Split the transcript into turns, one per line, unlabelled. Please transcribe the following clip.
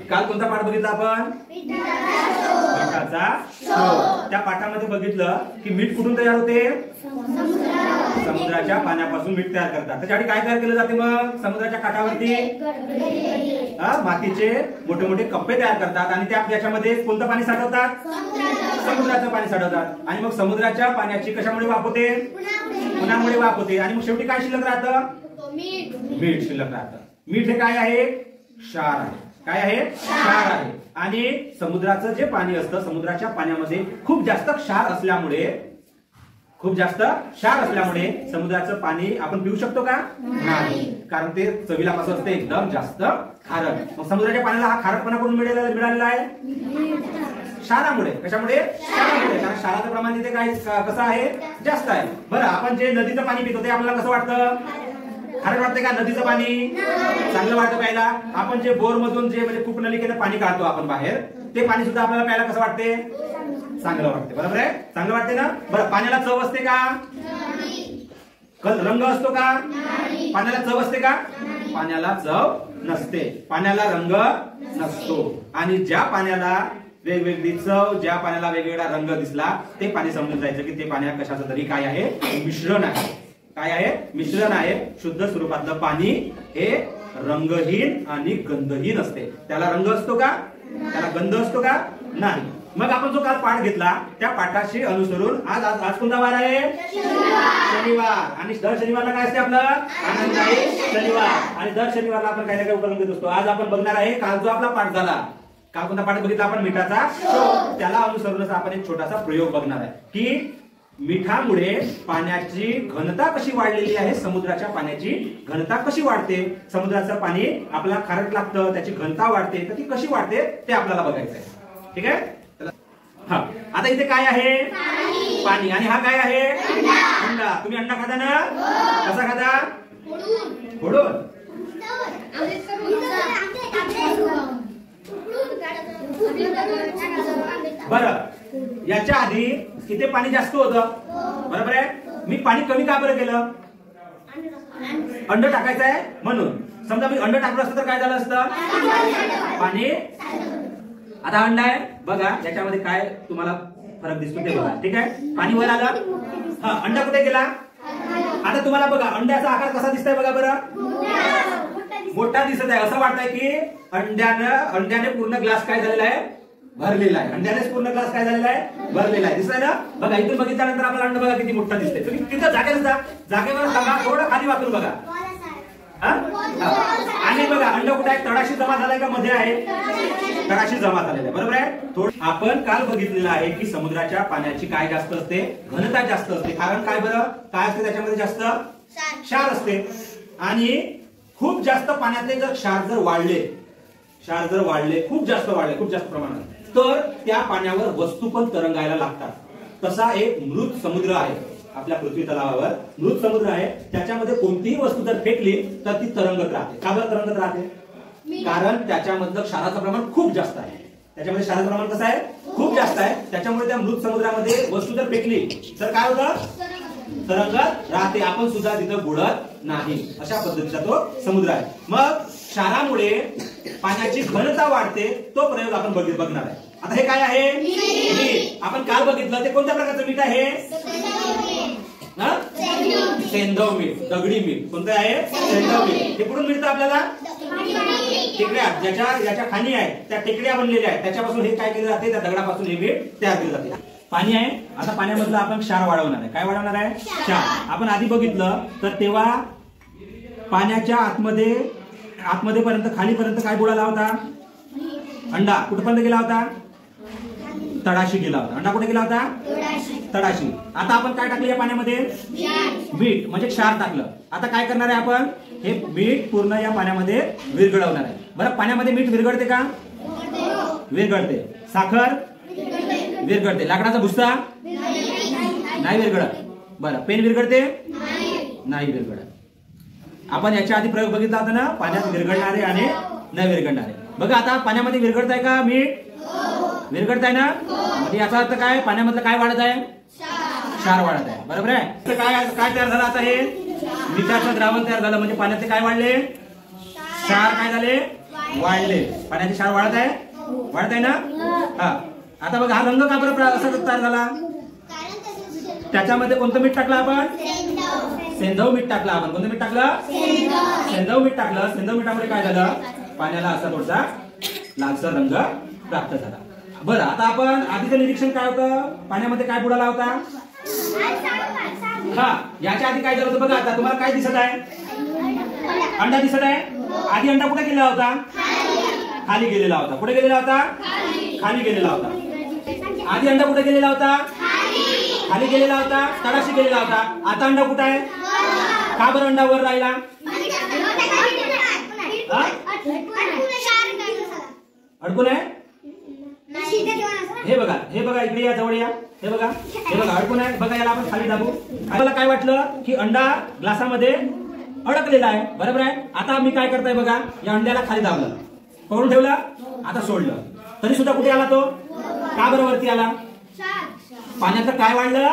काल कोणता पाठ बघितला आपण? मिठाचा स्रोत. त्या पाठामध्ये बघितलं की मीठ कुठून तयार होते? समुद्राच्या पाण्यापासून मीठ तयार करतात. त्याच्यासाठी काय तयार केलं जाते मग? समुद्राच्या काठावरती मातीचे मोठे मोठे कप्पे तयार करतात आणि त्याच्यामध्ये कोणतं पाणी साठवतात? समुद्राचं पाणी साठवतात. आणि मग समुद्राच्या पाण्याची कशामुळे वाफ होते? उन्हामुळे वाफ होते. आणि मग शेवटी काय शिल्लक राहतं? मीठ शिल्लक राहतं. मीठ हे काय आहे? क्षार आहे. काय आहे? क्षार आहे. आणि समुद्राचं जे पाणी असतं, समुद्राच्या पाण्यामध्ये खूप जास्त क्षार असल्यामुळे समुद्राचं पाणी आपण पिऊ शकतो का? नाही, कारण ते चवीला कसं असते? एकदम जास्त खारट. मग समुद्राच्या पाण्याला हा खारटपणा कोण मिळालेला आहे? क्षारामुळे. कशामुळे? क्षारामुळे. कारण क्षाराचं प्रमाण तिथे काय कसं आहे? जास्त आहे. बरं, आपण जे नदीचं पाणी पितो ते आपल्याला कसं वाटतं? खारट वाटते का? नदीचं पाणी चांगलं वाटतं प्यायला. आपण जे बोर मधून जे म्हणजे कूपनलिकेनं पाणी काढतो आपण बाहेर, ते पाणी सुद्धा आपल्याला प्यायला कसं वाटते? चांगलं वाटते. बरोबर आहे? चांगलं वाटते ना? बरं, पाण्याला चव असते का? रंग असतो का? पाण्याला चव असते का? पाण्याला चव नसते. पाण्याला रंग नसतो. आणि ज्या पाण्याला वेगवेगळी चव, ज्या पाण्याला वेगवेगळा रंग दिसला, ते पाणी समजून जायचं की ते पाण्यात कशाचं तरी काय आहे? मिश्रण आहे. काय आहे? मिश्रण आहे. शुद्ध स्वरूपातलं पाणी हे रंगहीन आणि गंधहीन असते. त्याला रंग असतो का? त्याला गंध असतो का? नाही. मग आपण जो काल पाठ घेतला त्या पाठाशी अनुसरून आज कोणता वार आहे? शनिवार. आणि दर शनिवारला काय असते आपलं? आनंददायी शनिवार. आणि दर शनिवारला आपण काही ना काही उपक्रम घेत असतो. आज आपण बघणार आहे काल जो आपला पाठ झाला, काल कोणता पाठ बघितला आपण? मिठाचा स्रोत. त्याला अनुसरूनच आपण एक छोटासा प्रयोग बघणार आहे की मिठामुळे पाण्याची घनता कशी वाढलेली आहे, समुद्राच्या पाण्याची घनता कशी वाढते, समुद्राचं पाणी आपल्याला खारट लागतं, त्याची घनता वाढते, तर ती कशी वाढते ते आपल्याला बघायचं आहे. ठीक आहे? हा, आता इथे काय आहे? पाणी. आणि हा काय आहे? अंडा. तुम्ही अंडा खाता ना? कसा खाता? फोडून. बरं, याच्या आधी इथे पाणी जास्त होतं, बरोबर आहे? मी पाणी कमी का बरं केलं? अंड टाकायचं आहे म्हणून. समजा मी अंड टाकलं असतं तर काय झालं असतं? पाणी. आता अंडा आहे बघा, याच्यामध्ये काय तुम्हाला फरक दिसतो ते बघा. ठीक आहे? पाणी वर आलं. हा, अंडा कुठे गेला? आता तुम्हाला बघा अंड्याचा आकार कसा दिसतोय बघा बरं. मोठा दिसत आहे. असं वाटतंय की अंड्याने पूर्ण ग्लास काय झालेला आहे? भरलेला आहे. अंड्यानेच पूर्ण ग्लास काय झालेला आहे? भरलेला आहे. दिसतंय ना? बघा, इथून बघितल्यानंतर आपल्याला अंड बघा किती मोठा दिसतंय. तुम्ही तिथं जागेवर सांगा, थोडं खाली वाकून बघा. आणि बघा अंड कुठे आहे? तळाशी जमा झालाय का मध्ये आहे? तळाशी जमा झालेला आहे. बरोबर आहे? आपण काल बघितलेलं आहे की समुद्राच्या पाण्याची काय जास्त असते? घनता जास्त असते. कारण काय बरं? काय असते त्याच्यामध्ये? जास्त क्षार असते. आणि खूप जास्त पाण्यातले जर क्षार जर वाढले, खूप जास्त प्रमाणात, तर त्या पाण्यावर वस्तू पण तरंगायला लागतात. तसा एक मृत समुद्र आहे आपल्या पृथ्वी तलावावर. मृत समुद्र आहे, त्याच्यामध्ये कोणतीही वस्तू जर फेकली तर ती तरंगत राहते. का बरं तरंगत राहते? कारण त्याच्यामधलं क्षाराचं प्रमाण खूप जास्त आहे. त्याच्यामध्ये क्षाराचं प्रमाण कसं आहे? खूप जास्त आहे. त्याच्यामुळे त्या मृत समुद्रामध्ये वस्तू जर फेकली तर काय होतं? तरंगत राहते. आपण सुद्धा तिथं बुडत नाही. अशा पद्धतीचा तो समुद्र आहे. मग क्षारामुळे पाण्याची घनता वाढते. तो प्रयोग आपण बघणार आहे. आता हे काय आहे? मीठ. आपण काल बघितलं ते कोणत्या प्रकारचं मीठ आहे? सेंधव मीठ, दगडी मीठ. कोणतं आहे? सेंधव मीठ. हे कुठून मिळतं आपल्याला? टेकड्या. ज्याच्या खाणी आहे त्या टेकड्या बनलेल्या आहेत, त्याच्यापासून हे काय केलं जाते? त्या दगडापासून हे मीठ तयार केलं जाते. पाणी आहे. आता पाण्यामधलं आपण क्षार वाढवणार आहे. काय वाढवणार आहे? क्षार. आपण आधी बघितलं तर तेव्हा पाण्याच्या आतमध्ये पर्यंत, खालीपर्यंत काय बुडाला होता? अंडा. कुठपर्यंत गेला होता? तळाशी गेला होता. अंडा कुठे गेला होता? तळाशी. आता आपण काय टाकलं या पाण्यामध्ये? मीठ, म्हणजे क्षार टाकलं. आता काय करणार आहे आपण? हे मीठ पूर्ण या पाण्यामध्ये विरघळवणार आहे. बरं, पाण्यामध्ये मीठ विरघळते का? विरघळते. साखर विरघळते. लाकडाचा भुस्सा नाही विरघळत. बरं, पेन विरघळते? नाही विरघळत. आपण याच्या आधी प्रयोग बघितला होता ना, पाण्यात विरघळणारे आणि न विरघळणारे. बघा, आता पाण्यामध्ये विरघळत आहे का मीठ? विरघळत आहे ना? म्हणजे याचा अर्थ काय? पाण्यामधलं काय वाढत आहे? क्षार वाढत आहे. बरोबर आहे? तर काय तयार झालं आता? हे मिठाचं द्रावण तयार झालं. म्हणजे पाण्याचे काय वाढले? क्षार काय झाले? वाढले. पाण्याची क्षार वाढत आहे, वाढत आहे ना. हा आता बघा, हा रंग का बरं असा तयार झाला? त्याच्यामध्ये कोणतं मीठ टाकलं आपण? सेंधव मीठ टाकलं आपण. कोणतं मीठ टाकलं? सेंधव मीठ टाकलं. सेंधव मिठामुळे काय झालं? पाण्याला असा थोडासा लालसर रंग प्राप्त झाला. बरं, आता आपण आधीचं निरीक्षण काय होतं? पाण्यामध्ये काय बुडाला होता? हा, याच्या आधी काय झालं होतं बघा. आता तुम्हाला काय दिसत आहे? अंडा दिसत आहे. आधी अंडा कुठे गेलेला होता? खाली गेलेला होता. कुठे गेलेला होता? खाली गेलेला होता. आधी अंडा कुठे गेलेला होता? खाली गेलेला होता, तळाशी गेलेला होता. आता अंडा कुठे आहे? का बरं अंडा वर राहिला? अडकून आहे. हे बघा, हे बघा, इकडे या, जवळ या. हे बघा, हे बघा, अडकून आहे. बघा, याला आपण खाली दाबू. आपल्याला काय वाटलं की अंडा ग्लासामध्ये अडकलेला आहे, बरोबर आहे. आता मी काय करताय बघा, या अंड्याला खाली दाबलं, पकडून ठेवलं, आता सोडलं, तरी सुद्धा कुठे आला तो? का बरं वरती आला? पाण्याचं काय वाढलं?